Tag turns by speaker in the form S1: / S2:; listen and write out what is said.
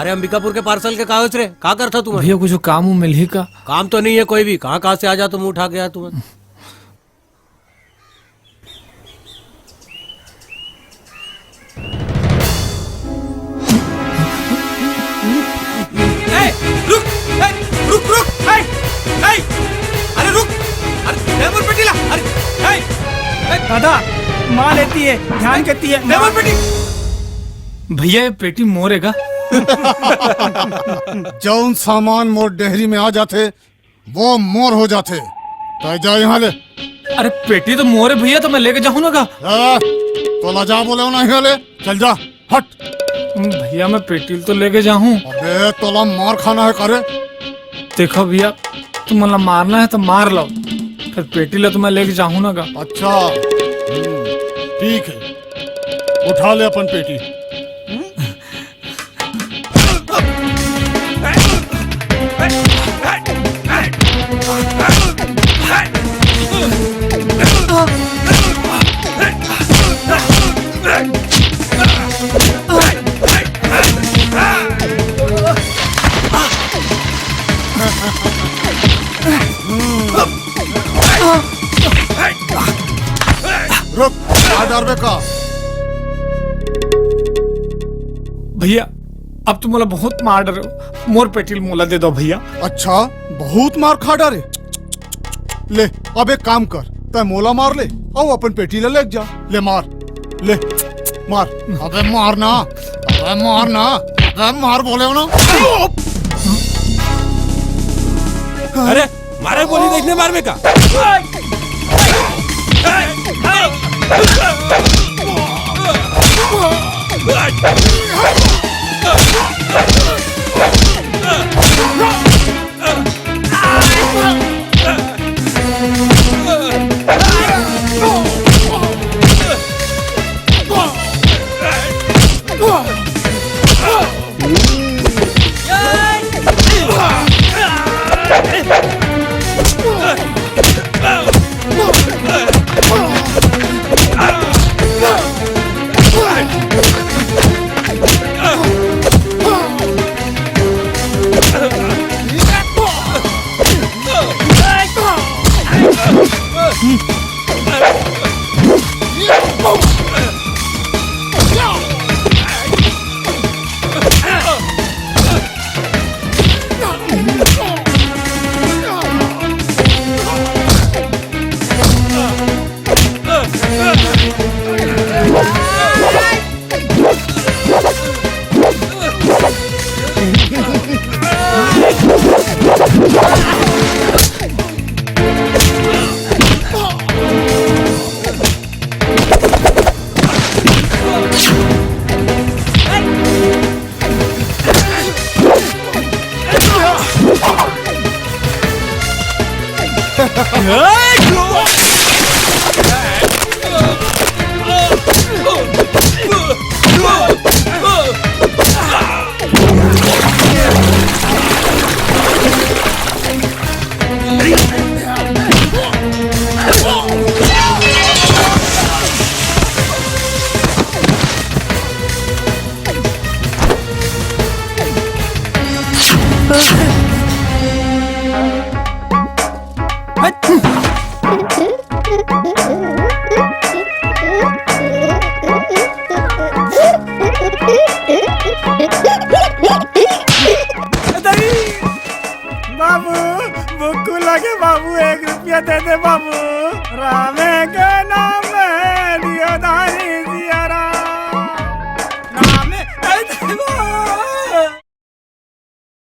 S1: अरे अंबिकापुर के पार्सल के कागज रे, कहाँ करता तुम?
S2: भैया कुछ काम मिल ही का?
S1: काम तो नहीं है कोई भी, कहाँ से आ जा तुम उठा गया तुम्हें।
S3: रुक रुक, अरे रुक, अरे पेटी ला, अरे
S4: दादा माँ लेती है, ध्यान करती है।
S3: पेटी
S2: भैया ये पेटी मोरेगा।
S5: जौन सामान मोर डेहरी में आ जाते वो मोर हो जाते। तो जा यहाँ ले।
S2: अरे पेटी तो मोरे भैया, तो मैं लेके जाऊँ ना।
S5: तो लजा बोले ना यहाँ ले, चल जा हट।
S2: भैया मैं पेटी तो लेके जाऊँ।
S5: अबे तोला मार खाना है करे।
S2: देखो भैया तुम मतलब मारना है तो मार लो, फिर पेटी ले तो मैं लेके जाऊँ ना।
S5: अच्छा ठीक है, उठा ले अपन पेटी। रुक, का
S2: भैया अब तुम मोला बहुत मार रहे हो, मोर पेटी मोला दे दो भैया।
S5: अच्छा बहुत मार खा डारे। ले अब एक काम कर, तय मोला मार ले और अपन पेटी ले जा। ले मार, ले मार। अबे मारना, अबे मारना, अबे मार बोले हो ना।
S3: अरे मारे बोली देखने मार में का।
S4: बाबू भूख लगे बाबू, 1 रुपया दे दे बाबू। रामे के नाम